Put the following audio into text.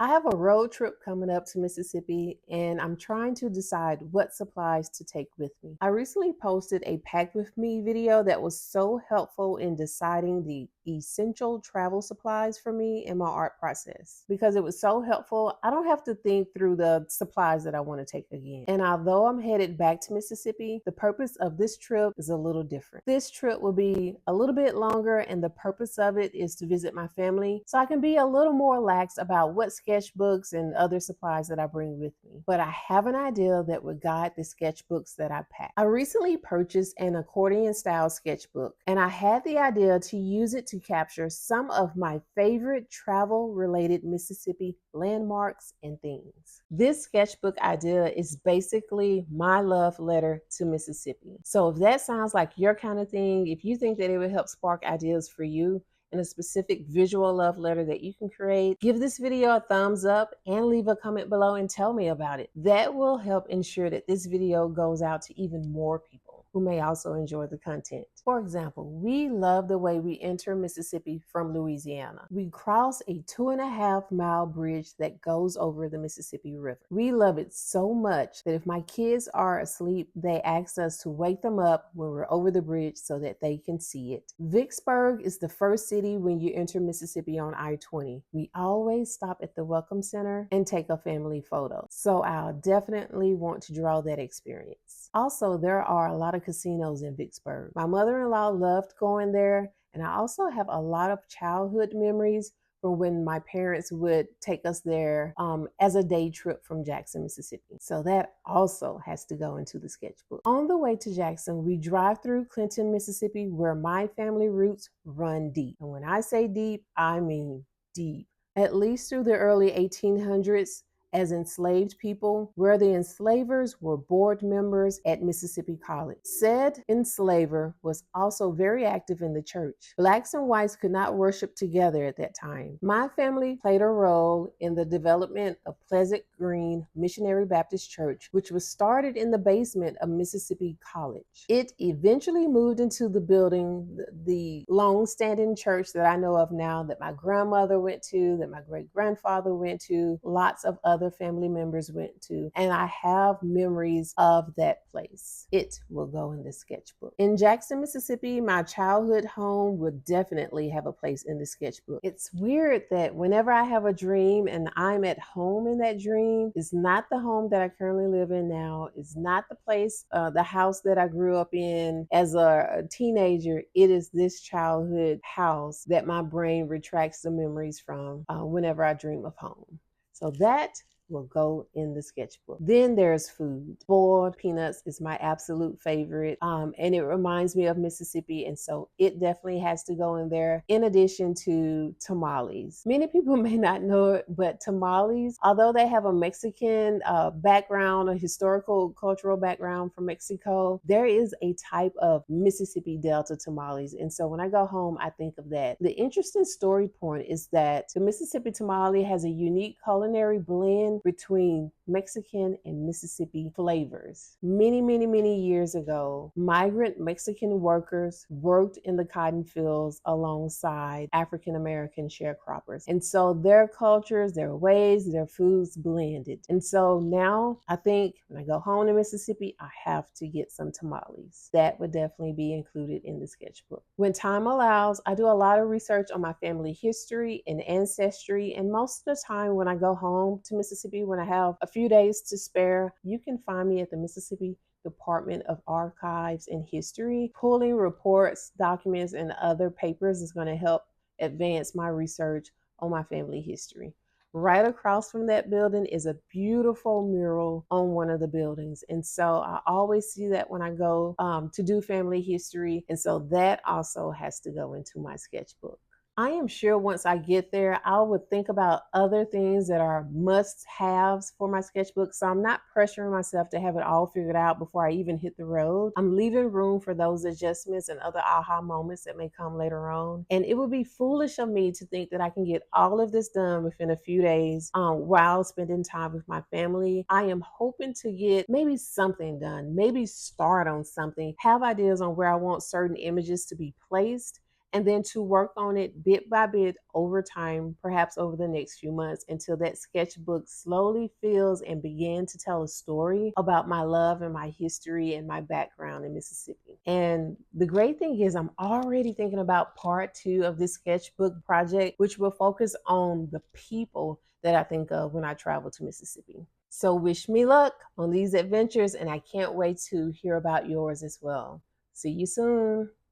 I have a road trip coming up to Mississippi and I'm trying to decide what supplies to take with me. I recently posted a pack with me video that was so helpful in deciding the essential travel supplies for me in my art process. Because it was so helpful, I don't have to think through the supplies that I want to take again. And although I'm headed back to Mississippi, the purpose of this trip is a little different. This trip will be a little bit longer, and the purpose of it is to visit my family so I can be a little more lax about what sketchbooks and other supplies that I bring with me. But I have an idea that would guide the sketchbooks that I pack. I recently purchased an accordion style sketchbook, and I had the idea to use it to capture some of my favorite travel related Mississippi landmarks and things. This sketchbook idea is basically my love letter to Mississippi. So if that sounds like your kind of thing, if you think that it would help spark ideas for you, and a specific visual love letter that you can create, give this video a thumbs up and leave a comment below and tell me about it. That will help ensure that this video goes out to even more people who may also enjoy the content. For example, we love the way we enter Mississippi from Louisiana. We cross a 2.5-mile bridge that goes over the Mississippi River. We love it so much that if my kids are asleep, they ask us to wake them up when we're over the bridge so that they can see it. Vicksburg is the first city when you enter Mississippi on I-20. We always stop at the Welcome Center and take a family photo. So I'll definitely want to draw that experience. Also, there are a lot of casinos in Vicksburg. My mother-in-law loved going there, and I also have a lot of childhood memories from when my parents would take us there as a day trip from Jackson, Mississippi. So that also has to go into the sketchbook. On the way to Jackson, we drive through Clinton, Mississippi, where my family roots run deep. And when I say deep, I mean deep. At least through the early 1800s, as enslaved people, where the enslavers were board members at Mississippi College. Said enslaver was also very active in the church. Blacks and whites could not worship together at that time. My family played a role in the development of Pleasant Green Missionary Baptist Church, which was started in the basement of Mississippi College. It eventually moved into the building, the long-standing church that I know of now, that my grandmother went to, that my great-grandfather went to, lots of other family members went to, and I have memories of that place. It will go in the sketchbook. In Jackson, Mississippi, my childhood home would definitely have a place in the sketchbook. It's weird that whenever I have a dream and I'm at home in that dream, it's not the home that I currently live in now. It's not the place, the house that I grew up in as a teenager. It is this childhood house that my brain retracts the memories from whenever I dream of home. So that will go in the sketchbook. Then there's food. Boiled peanuts is my absolute favorite, and it reminds me of Mississippi, and so it definitely has to go in there, in addition to tamales. Many people may not know it, but tamales, although they have a Mexican background, a historical, cultural background from Mexico, there is a type of Mississippi Delta tamales, and so when I go home, I think of that. The interesting story point is that the Mississippi tamale has a unique culinary blend between Mexican and Mississippi flavors. Many years ago, migrant Mexican workers worked in the cotton fields alongside African American sharecroppers. And so their cultures, their ways, their foods blended. And so now I think when I go home to Mississippi, I have to get some tamales. That would definitely be included in the sketchbook. When time allows, I do a lot of research on my family history and ancestry, and most of the time when I go home to Mississippi, when I have a few days to spare, you can find me at the Mississippi Department of Archives and History. Pulling reports, documents, and other papers is going to help advance my research on my family history. Right across from that building is a beautiful mural on one of the buildings. And so I always see that when I go to do family history. And so that also has to go into my sketchbook. I am sure once I get there, I would think about other things that are must-haves for my sketchbook. So I'm not pressuring myself to have it all figured out before I even hit the road. I'm leaving room for those adjustments and other aha moments that may come later on. And it would be foolish of me to think that I can get all of this done within a few days while spending time with my family. I am hoping to get maybe something done, maybe start on something, have ideas on where I want certain images to be placed, and then to work on it bit by bit over time, perhaps over the next few months, until that sketchbook slowly fills and begin to tell a story about my love and my history and my background in Mississippi. And the great thing is, I'm already thinking about part two of this sketchbook project, which will focus on the people that I think of when I travel to Mississippi. So, wish me luck on these adventures, and I can't wait to hear about yours as well. See you soon.